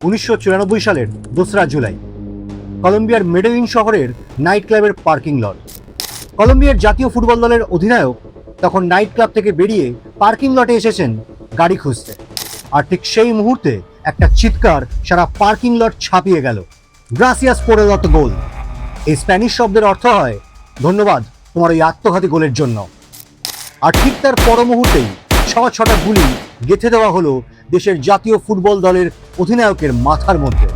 1994 সালের 2রা জুলাই কলম্বিয়ার মেডেলিন শহরের নাইট ক্লাবের পার্কিং লট। কলম্বিয়ার জাতীয় ফুটবল দলের অধিনায়ক তখন নাইট ক্লাব থেকে বেরিয়ে পার্কিং লটে এসেছেন গাড়ি খুঁজতে, আর ঠিক সেই মুহূর্তে একটা চিৎকার সারা পার্কিং লট ছাপিয়ে গেল, গ্রাসিয়াস por el গোল। এই স্প্যানিশ শব্দের অর্থ হয় ধন্যবাদ তোমার ওই আত্মঘাতী গোলের জন্য। আর ঠিক তার পর মুহূর্তেই ছটা গুলি গেঁথে দেওয়া হলো দেশের জাতীয় ফুটবল দলের অধিনায়কের মাথার মধ্যে।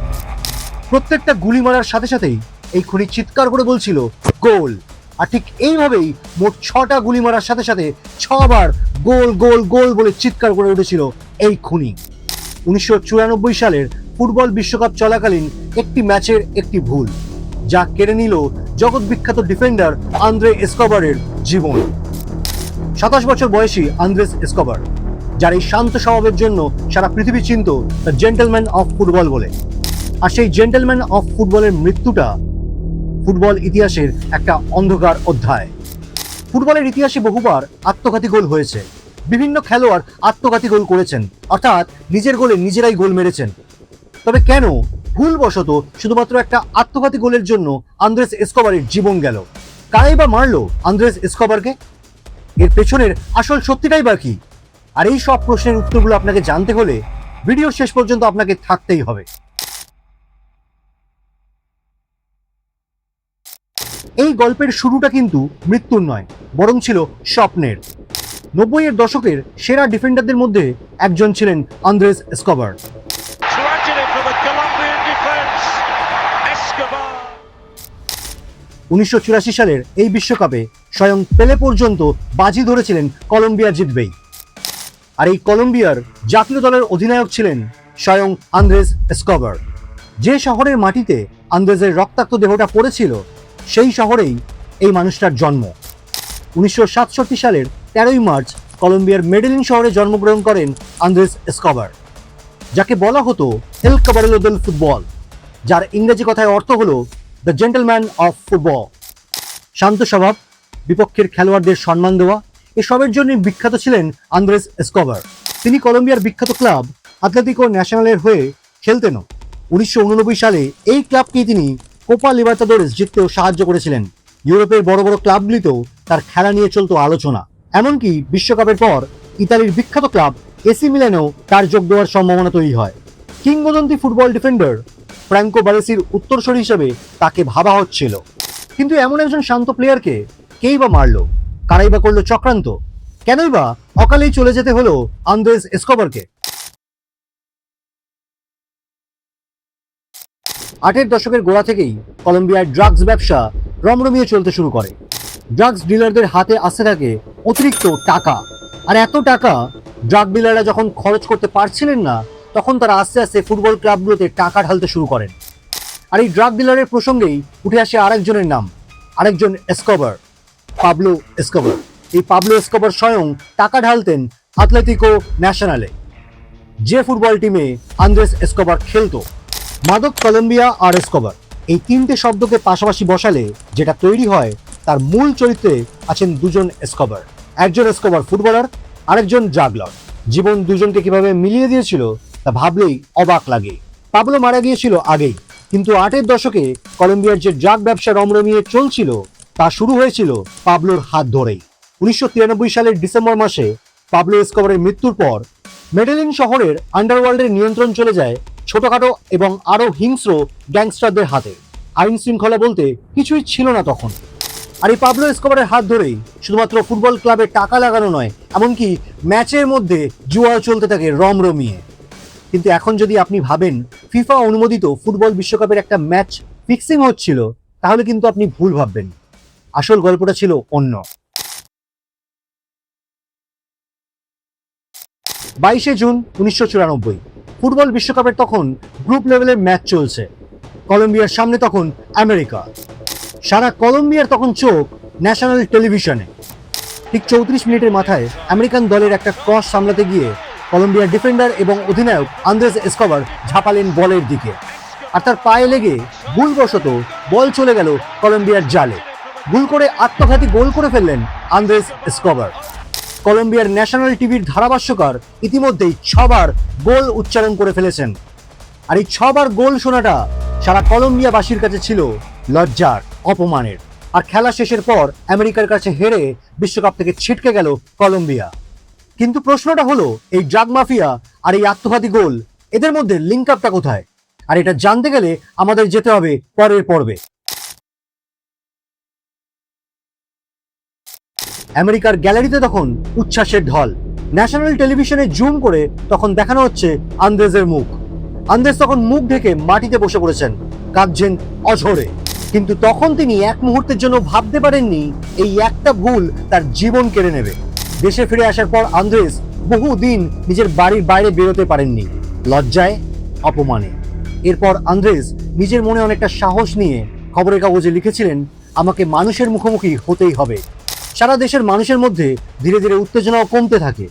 প্রত্যেকটা গুলি মারার সাথে সাথেই এই খুনি চিৎকার করে বলছিল গোল। আর ঠিক এইভাবেই মোট 6টা গুলি মারার সাথে সাথে 6বার গোল গোল গোল বলে চিৎকার করে উঠেছিল এই খুনি। 1994 সালের ফুটবল বিশ্বকাপ চলাকালীন একটি ম্যাচের একটি ভুল, যা কেড়ে নিল জগৎ বিখ্যাত ডিফেন্ডার আন্দ্রে এসকোবারের জীবন। 27 বছর বয়সী আন্দ্রেস এসকোবার, যার এই শান্ত স্বভাবের জন্য সারা পৃথিবী চিনত দ্য জেন্টলম্যান অফ ফুটবল বলে। আর সেই জেন্টলম্যান অফ ফুটবলের মৃত্যুটা ফুটবল ইতিহাসের একটা অন্ধকার অধ্যায়। ফুটবলের ইতিহাসে বহুবার আত্মঘাতী গোল হয়েছে, বিভিন্ন খেলোয়াড় আত্মঘাতী গোল করেছেন, অর্থাৎ নিজের গোলে নিজেরাই গোল মেরেছেন। তবে কেন ভুলবশত শুধুমাত্র একটা আত্মঘাতী গোলের জন্য আন্দ্রেস এসকোবারের জীবন গেল? কারাই বা মারলো আন্দ্রেস এসকোবারকে? এর পেছনের আসল সত্যিটাই বা কি? আর এই সব প্রশ্নের উত্তরগুলো আপনাকে জানতে হলে ভিডিও শেষ পর্যন্ত আপনাকে থাকতেই হবে। এই গল্পের শুরুটা কিন্তু মৃত্যুর নয়, বরং ছিল স্বপ্নের। 90-এর দশকের সেরা ডিফেন্ডারদের মধ্যে একজন ছিলেন আন্দ্রেস এসকোবার। 1984 সালের এই বিশ্বকাপে স্বয়ং পেলে পর্যন্ত বাজি ধরেছিলেন কলম্বিয়া জিতবেই। আর এই কলম্বিয়ার জাতীয় দলের অধিনায়ক ছিলেন স্বয়ং আন্দ্রেস এসকোবার। যে শহরের মাটিতে আন্দ্রেসের রক্তাক্ত দেহটা পড়েছিল, সেই শহরেই এই মানুষটার জন্ম। 1967 সালের 13ই মার্চ কলম্বিয়ার মেডেলিন শহরে জন্মগ্রহণ করেন আন্দ্রেস এসকোবার, যাকে বলা হতো এল কাবারেলো দেল ফুটবল, যার ইংরেজি কথায় অর্থ হলো দ্য জেন্টলম্যান অফ ফুটবল। শান্ত স্বভাব, বিপক্ষের খেলোয়াড়দের সম্মান দেওয়া, এসবের জন্য বিখ্যাত ছিলেন আন্দ্রেস এসকোবার। তিনি কলম্বিয়ার বিখ্যাত ক্লাব আতলেতিকো ন্যাশনালের হয়ে খেলতেনও। 1989 সালে এই ক্লাবকেই তিনি কোপা লিবার্তাদোরেস জিততেও সাহায্য করেছিলেন। ইউরোপের বড় বড় ক্লাবগুলিতেও তার খেলা নিয়ে চলতো আলোচনা। এমনকি বিশ্বকাপের পর ইতালির বিখ্যাত ক্লাব এসি মিলানেও তার যোগ দেওয়ার সম্ভাবনা তৈরি হয়। কিংবদন্তি ফুটবল ডিফেন্ডার ফ্র্যাঙ্কো বারেসির উত্তরসূরি হিসেবে তাকে ভাবা হচ্ছিল। কিন্তু এমন একজন শান্ত প্লেয়ারকে কেই বা মারলো? কারাই বা করলো চক্রান্ত? কেনই বা অকালেই চলে যেতে হলো আন্দ্রেস এসকোবারকে? 8-এর দশকের গোড়া থেকেই কলম্বিয়ার ড্রাগস ব্যবসা রমরমিয়ে চলতে শুরু করে। ড্রাগস ডিলারদের হাতে আসতে থাকে অতিরিক্ত টাকা, আর এত টাকা ড্রাগ ডিলাররা যখন খরচ করতে পারছিলেন না, তখন তারা আস্তে আস্তে ফুটবল ক্লাবগুলোতে টাকা ঢালতে শুরু করেন। আর এই ড্রাগ ডিলারের প্রসঙ্গেই উঠে আসে আরেকজনের নাম, আরেকজন এসকোবার, পাবলো এসকোবার। এই পাবলো এসকোবার স্বয়ং টাকা ঢালতেন আতলেতিকো ন্যাশনালে, যে ফুটবল টিমে আন্দ্রেস এসকোবার খেলতো। মাদক, কলম্বিয়া আর এসকোবার, এই 3টে শব্দকে পাশাপাশি বসালে যেটা তৈরি হয়, তার মূল চরিত্রে আছেন দুজন এসকোবার। একজন এসকোবার ফুটবলার, আরেকজন ড্রাগ লর্ড। জীবন দুজনকে কিভাবে মিলিয়ে দিয়েছিল তা ভাবলেই অবাক লাগে। পাবলো মারা গিয়েছিল আগেই, কিন্তু 8-এর দশকে কলম্বিয়ার যে ড্রাগ ব্যবসা রমরমিয়ে চলছিল, তা শুরু হয়েছিল পাবলোর হাত ধরেই। 1993 সালের ডিসেম্বর মাসে পাবলো এসকোবারের মৃত্যুর পর মেডেলিন শহরের আন্ডারওয়ার্ল্ডের নিয়ন্ত্রণ চলে যায় ছোটখাটো এবং আরো হিংস্র গ্যাংস্টারদের হাতে। আইন শৃঙ্খলা বলতে কিছুই ছিল না তখন। আর এই পাবলো এসকোবারের হাত ধরেই শুধুমাত্র ফুটবল ক্লাবে টাকা লাগানো নয়, এমনকি ম্যাচের মধ্যে জুয়া চলতে থাকে রমরমিয়ে। কিন্তু এখন যদি আপনি ভাবেন ফিফা অনুমোদিত ফুটবল বিশ্বকাপের একটা ম্যাচ ফিক্সিং হচ্ছিল, তাহলে কিন্তু আপনি ভুল ভাববেন। আসল গল্পটা ছিল অন্য। 22শে জুন 1994 ফুটবল বিশ্বকাপের তখন গ্রুপ লেভেলের ম্যাচ চলছে। কলম্বিয়ার সামনে তখন আমেরিকা। সারা কলম্বিয়ার তখন চোখ ন্যাশনাল টেলিভিশনে। ঠিক 34 মিনিটের মাথায় আমেরিকান দলের একটা ক্রস সামলাতে গিয়ে কলম্বিয়ার ডিফেন্ডার এবং অধিনায়ক আন্দ্রেস এসকোবার ঝাঁপালেন বলের দিকে, আর তার পায়ে লেগে ভুলবশত বল চলে গেল কলম্বিয়ার জালে। ভুল করে আত্মঘাতী গোল করে ফেললেন আন্দ্রেস এসকোবার। কলম্বিয়ার ন্যাশনাল টিভির ধারাভাষ্যকার ইতিমধ্যেই 6বার গোল উচ্চারণ করে ফেলেছেন। আর এই 6 বার গোল শোনাটা সারা কলম্বিয়াবাসীর কাছে ছিল লজ্জার, অপমানের। আর খেলা শেষের পর আমেরিকার কাছে হেরে বিশ্বকাপ থেকে ছিটকে গেল কলম্বিয়া। কিন্তু প্রশ্নটা হলো, এই ড্রাগ মাফিয়া আর এই আত্মঘাতী গোল, এদের মধ্যে লিঙ্ক আপটা কোথায়? আর এটা জানতে গেলে আমাদের যেতে হবে পরের পর্বে। আমেরিকার গ্যালারিতে তখন উচ্ছ্বাসের ঢল। ন্যাশনাল টেলিভিশনে জুম করে তখন দেখানো হচ্ছে আন্দ্রেজের মুখ। আন্দ্রেজ তখন মুখ ঢেকে মাটিতে বসে পড়েছেন, কাঁদছেন অঝরে। কিন্তু তখন তিনি এক মুহূর্তের জন্য ভাবতে পারেননি এই একটা ভুল তার জীবন কেড়ে নেবে। দেশে ফিরে আসার পর আন্দ্রেজ বহুদিন নিজের বাড়ির বাইরে বেরোতে পারেননি, লজ্জায়, অপমানে। এরপর আন্দ্রেজ নিজের মনে অনেকটা সাহস নিয়ে খবরের কাগজে লিখেছিলেন, আমাকে মানুষের মুখোমুখি হতেই হবে। সারা দেশের মানুষের মধ্যে ধীরে ধীরে উত্তেজনাও কমতে থাকে।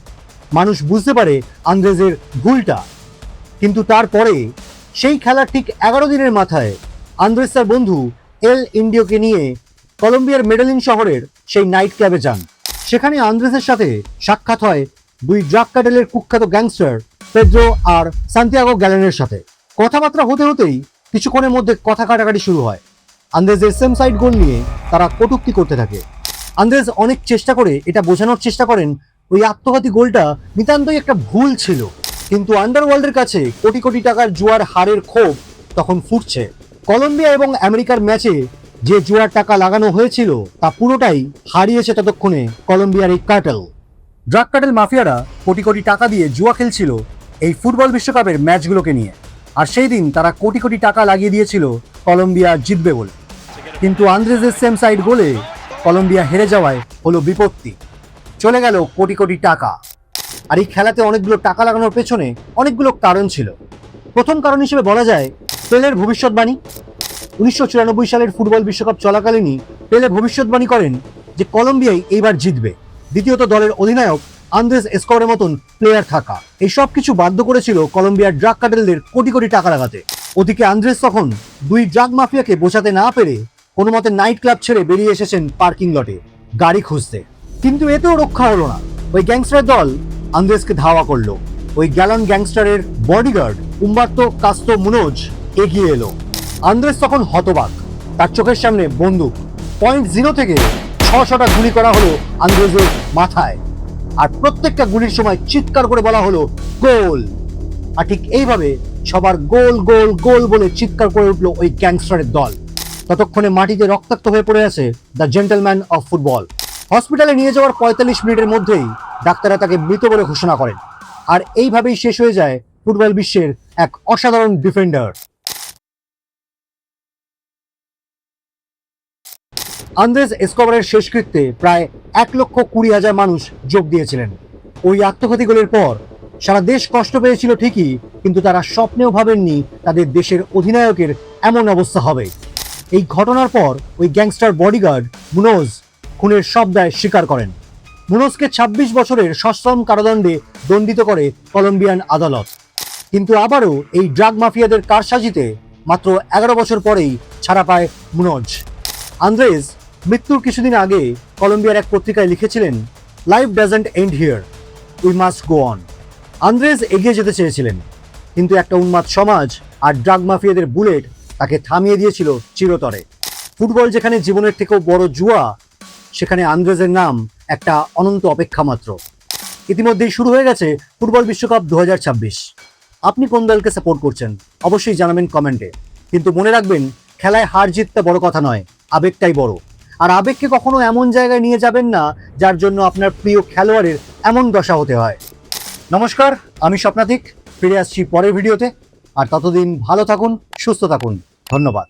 মানুষ বুঝতে পারে আন্দ্রেজের ভুলটা। কিন্তু তারপরে সেই খেলার ঠিক 11 দিনের মাথায় আন্দ্রেজ তার বন্ধু এল ইন্ডিওকে নিয়ে কলম্বিয়ার মেডেলিন শহরের সেই নাইট ক্লাবে যান। সেখানে আন্দ্রেজের সাথে সাক্ষাৎ হয় দুই ড্রাগ কার্টেলের কুখ্যাত গ্যাংস্টার পেদ্রো আর সান্তিয়াগো গ্যালেনের সাথে। কথাবার্তা হতে হতেই কিছুক্ষণের মধ্যে কথা কাটাকাটি শুরু হয়। আন্দ্রেজের সেম সাইড গোল নিয়ে তারা কটূক্তি করতে থাকে। আন্দ্রেজ অনেক চেষ্টা করে এটা বোঝানোর চেষ্টা করেন ওই আত্মঘাতী গোলটা নিতান্তই একটা ভুল ছিল। কিন্তু আন্ডারওয়ার্ল্ডের কাছে কোটি কোটি টাকার জুয়ার হারের ক্ষোভ তখন ফুটছে। কলম্বিয়া এবং আমেরিকার ম্যাচে যে জুয়ার টাকা লাগানো হয়েছিল তা পুরোটাই হারিয়েছে ততক্ষণে কলম্বিয়ার এই cartel. Drug cartel মাফিয়ারা crore crore টাকা দিয়ে জুয়া খেলছিল এই ফুটবল বিশ্বকাপের ম্যাচগুলোকে নিয়ে। আর সেই দিন তারা কোটি কোটি টাকা লাগিয়ে দিয়েছিল কলম্বিয়া জিতবে বলে। কিন্তু আন্দ্রেজের সেম সাইড গোলে কলম্বিয়া হেরে যাওয়ায় হলো বিপত্তি, চলে গেল কোটি কোটি টাকা। আর এই খেলাতে অনেকগুলো টাকা লাগানোর পেছনে অনেকগুলো কারণ ছিল। প্রথম কারণ হিসেবে বলা যায় পেলের ভবিষ্যৎবাণী। 1994 সালের ফুটবল বিশ্বকাপ চলাকালীনই পেলে ভবিষ্যৎবাণী করেন যে কলম্বিয়াই এইবার জিতবে। দ্বিতীয়ত দলের অধিনায়ক আন্দ্রেস এসকোবারের মতন প্লেয়ার থাকা, এই সব কিছু বাধ্য করেছিল কলম্বিয়ার ড্রাগ কার্টেলদের কোটি কোটি টাকা লাগাতে। ওদিকে আন্দ্রেস তখন দুই ড্রাগ মাফিয়াকে বোঝাতে না পেরে কোনো মতে নাইট ক্লাব ছেড়ে বেরিয়ে এসেছেন পার্কিং লটে গাড়ি খুঁজতে। কিন্তু এতেও রক্ষা হলো না। ওই গ্যাংস্টার দল আন্দ্রেসকে ধাওয়া করলো। ওই গ্যালন গ্যাংস্টারের বডিগার্ড উম্বার্তো কাস্তো মুনোজ এগিয়ে এলো। আন্দ্রেস তখন হতবাক, তার চোখের সামনে বন্দুক। পয়েন্ট 0 থেকে 600টা গুলি করা হলো আন্দ্রেসের মাথায়। আর প্রত্যেকটা গুলির সময় চিৎকার করে বলা হলো গোল। আর ঠিক এইভাবে সবার গোল গোল গোল বলে চিৎকার করে উঠলো ওই গ্যাংস্টারের দল। ততক্ষণে মাটিতে রক্তাক্ত হয়ে পড়ে আছে দ্য জেন্টলম্যান অফ ফুটবল। হসপিটালে নিয়ে যাওয়ার 45 মিনিটের মধ্যেই ডাক্তাররা তাকে মৃত বলে ঘোষণা করেন। আর এইভাবেই শেষ হয়ে যায় ফুটবল বিশ্বের এক অসাধারণ ডিফেন্ডার। আন্দ্রেস এসকোবারের শেষকৃত্যে প্রায় 1,20,000 মানুষ যোগ দিয়েছিলেন। ওই আত্মঘাতী গোলের পর সারা দেশ কষ্ট পেয়েছিল ঠিকই, কিন্তু তারা স্বপ্নেও ভাবেননি তাদের দেশের অধিনায়কের এমন অবস্থা হবে। এই ঘটনার পর ওই গ্যাংস্টার বডিগার্ড মুনোজ খুনের সব দায় স্বীকার করেন। মুনোজকে 26 বছরের সশ্রম কারাদণ্ডে দণ্ডিত করে কলম্বিয়ান আদালত। কিন্তু আবারও এই ড্রাগ মাফিয়াদের কারসাজিতে মাত্র 11 বছর পরেই ছাড়া পায় মুনোজ। আন্দ্রেস মৃত্যুর কিছুদিন আগে কলম্বিয়ার এক পত্রিকায় লিখেছিলেন, life doesn't end here, we must go on. Andres এগিয়ে যেতে চেয়েছিলেন, কিন্তু একটা উন্মাদ সমাজ আর ড্রাগ মাফিয়াদের বুলেট তাকে থামিয়ে দিয়েছিল চিরতরে। ফুটবল যেখানে জীবনের থেকেও বড় জুয়া, সেখানে আন্দ্রেসের নাম একটা অনন্ত অপেক্ষা মাত্র। ইতিমধ্যেই শুরু হয়ে গেছে ফুটবল বিশ্বকাপ 2026। আপনি কোন দলকে সাপোর্ট করছেন অবশ্যই জানাবেন কমেন্টে। কিন্তু মনে রাখবেন, খেলায় হার জিতটা বড় কথা নয়, আবেগটাই বড়। আর আবেগকে কখনো এমন জায়গায় নিয়ে যাবেন না যার জন্য আপনার প্রিয় খেলোয়াড়ের এমন দশা হতে হয়। নমস্কার, আমি স্বপ্নাধিক, ফিরে আসছি পরের ভিডিওতে। আর ততদিন ভালো থাকুন, সুস্থ থাকুন। ধন্যবাদ।